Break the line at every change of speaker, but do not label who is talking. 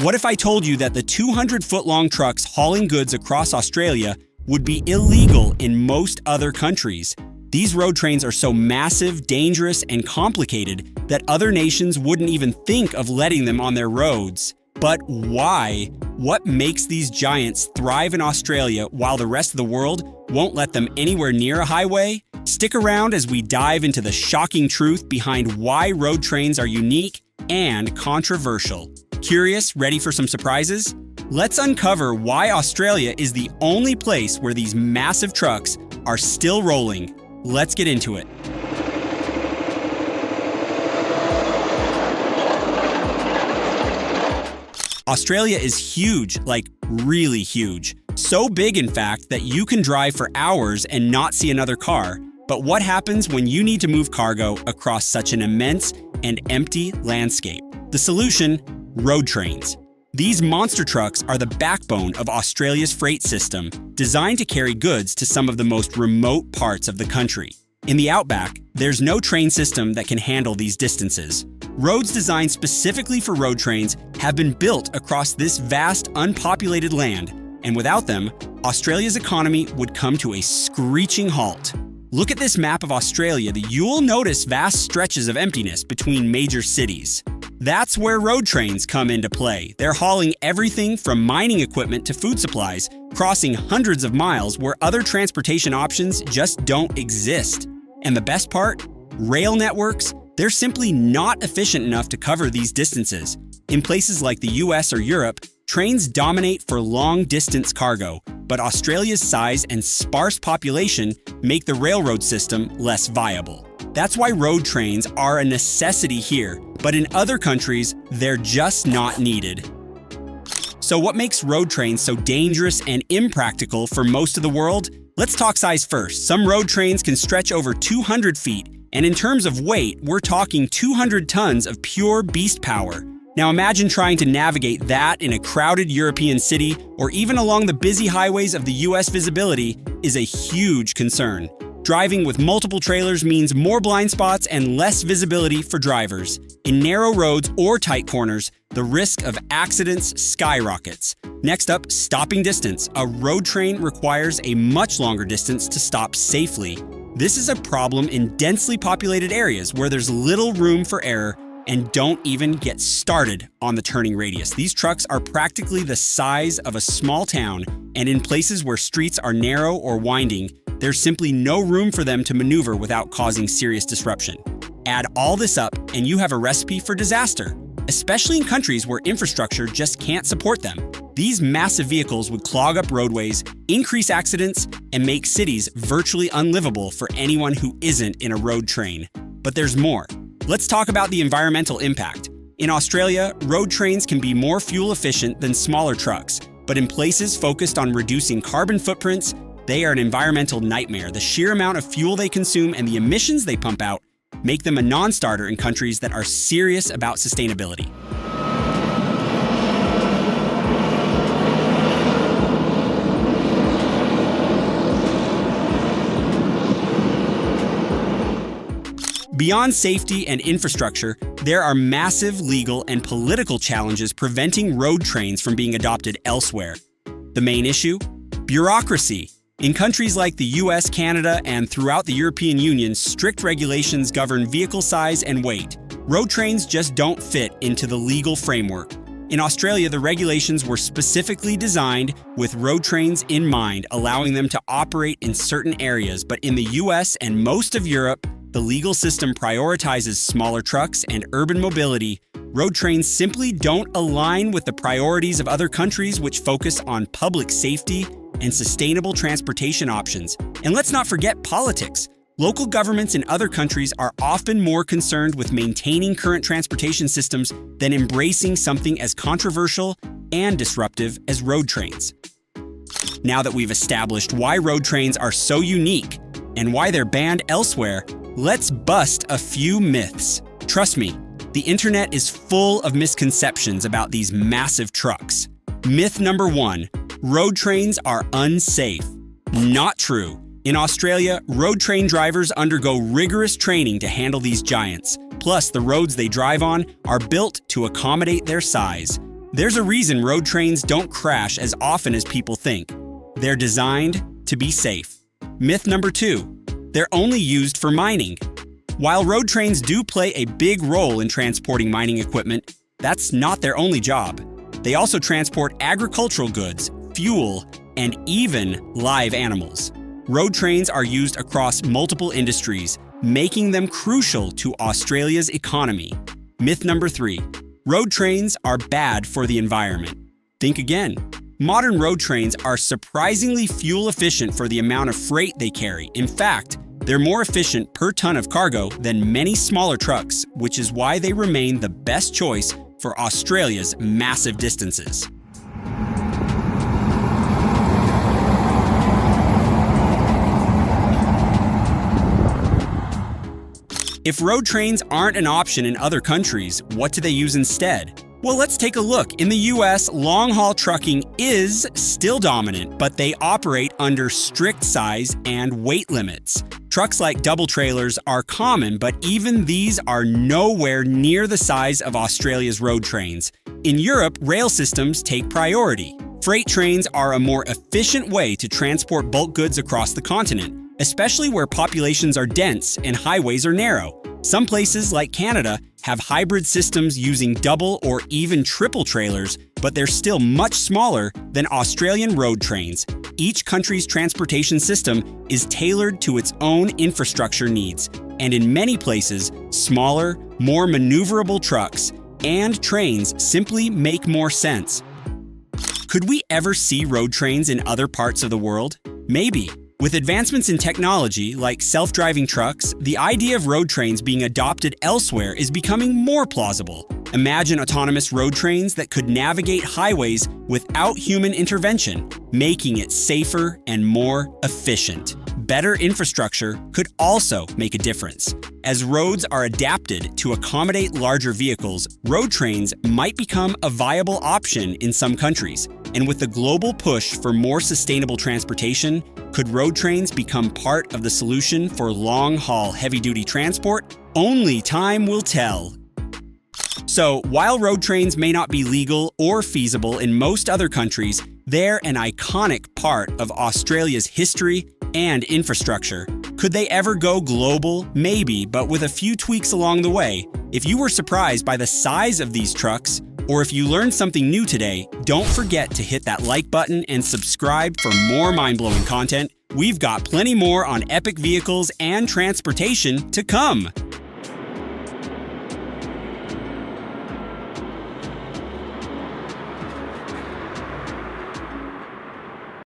What if I told you that the 200-foot-long trucks hauling goods across Australia would be illegal in most other countries? These road trains are so massive, dangerous, and complicated that other nations wouldn't even think of letting them on their roads. But why? What makes these giants thrive in Australia while the rest of the world won't let them anywhere near a highway? Stick around as we dive into the shocking truth behind why road trains are unique and controversial. Curious, ready for some surprises? Let's uncover why Australia is the only place where these massive trucks are still rolling. Let's get into it. Australia is huge, like really huge. So big, in fact, that you can drive for hours and not see another car. But what happens when you need to move cargo across such an immense and empty landscape? The solution: road trains. These monster trucks are the backbone of Australia's freight system, designed to carry goods to some of the most remote parts of the country. In the Outback, there's no train system that can handle these distances. Roads designed specifically for road trains have been built across this vast, unpopulated land, and without them, Australia's economy would come to a screeching halt. Look at this map of Australia. You'll notice vast stretches of emptiness between major cities. That's where road trains come into play. They're hauling everything from mining equipment to food supplies, crossing hundreds of miles where other transportation options just don't exist. And the best part? Rail networks, they're simply not efficient enough to cover these distances. In places like the US or Europe, trains dominate for long-distance cargo, but Australia's size and sparse population make the railroad system less viable. That's why road trains are a necessity here, but in other countries, they're just not needed. So what makes road trains so dangerous and impractical for most of the world? Let's talk size first. Some road trains can stretch over 200 feet, and in terms of weight, we're talking 200 tons of pure beast power. Now imagine trying to navigate that in a crowded European city or even along the busy highways of the US. Visibility is a huge concern. Driving with multiple trailers means more blind spots and less visibility for drivers. In narrow roads or tight corners, the risk of accidents skyrockets. Next up, stopping distance. A road train requires a much longer distance to stop safely. This is a problem in densely populated areas where there's little room for error, and don't even get started on the turning radius. These trucks are practically the size of a small town, and in places where streets are narrow or winding, there's simply no room for them to maneuver without causing serious disruption. Add all this up, and you have a recipe for disaster, especially in countries where infrastructure just can't support them. These massive vehicles would clog up roadways, increase accidents, and make cities virtually unlivable for anyone who isn't in a road train. But there's more. Let's talk about the environmental impact. In Australia, road trains can be more fuel efficient than smaller trucks, but in places focused on reducing carbon footprints, they are an environmental nightmare. The sheer amount of fuel they consume and the emissions they pump out make them a non-starter in countries that are serious about sustainability. Beyond safety and infrastructure, there are massive legal and political challenges preventing road trains from being adopted elsewhere. The main issue? Bureaucracy. In countries like the US, Canada, and throughout the European Union, strict regulations govern vehicle size and weight. Road trains just don't fit into the legal framework. In Australia, the regulations were specifically designed with road trains in mind, allowing them to operate in certain areas. But in the US and most of Europe, the legal system prioritizes smaller trucks and urban mobility. Road trains simply don't align with the priorities of other countries which focus on public safety and sustainable transportation options. And let's not forget politics. Local governments in other countries are often more concerned with maintaining current transportation systems than embracing something as controversial and disruptive as road trains. Now that we've established why road trains are so unique and why they're banned elsewhere, let's bust a few myths. Trust me, the internet is full of misconceptions about these massive trucks. Myth number 1, road trains are unsafe. Not true. In Australia, road train drivers undergo rigorous training to handle these giants. Plus, the roads they drive on are built to accommodate their size. There's a reason road trains don't crash as often as people think. They're designed to be safe. Myth number 2, they're only used for mining. While road trains do play a big role in transporting mining equipment, that's not their only job. They also transport agricultural goods, fuel, and even live animals. Road trains are used across multiple industries, making them crucial to Australia's economy. Myth number 3, road trains are bad for the environment. Think again. Modern road trains are surprisingly fuel efficient for the amount of freight they carry. In fact, they're more efficient per ton of cargo than many smaller trucks, which is why they remain the best choice for Australia's massive distances. If road trains aren't an option in other countries, what do they use instead? Well, let's take a look. In the US, long-haul trucking is still dominant, but they operate under strict size and weight limits. Trucks like double trailers are common, but even these are nowhere near the size of Australia's road trains. In Europe, rail systems take priority. Freight trains are a more efficient way to transport bulk goods across the continent, especially where populations are dense and highways are narrow. Some places, like Canada, have hybrid systems using double or even triple trailers, but they're still much smaller than Australian road trains. Each country's transportation system is tailored to its own infrastructure needs, and in many places, smaller, more maneuverable trucks and trains simply make more sense. Could we ever see road trains in other parts of the world? Maybe. With advancements in technology like self-driving trucks, the idea of road trains being adopted elsewhere is becoming more plausible. Imagine autonomous road trains that could navigate highways without human intervention, making it safer and more efficient. Better infrastructure could also make a difference. As roads are adapted to accommodate larger vehicles, road trains might become a viable option in some countries. And with the global push for more sustainable transportation, could road trains become part of the solution for long-haul heavy-duty transport? Only time will tell. So, while road trains may not be legal or feasible in most other countries, they're an iconic part of Australia's history and infrastructure. Could they ever go global? Maybe, but with a few tweaks along the way. If you were surprised by the size of these trucks, or if you learned something new today, don't forget to hit that like button and subscribe for more mind-blowing content. We've got plenty more on epic vehicles and transportation to come.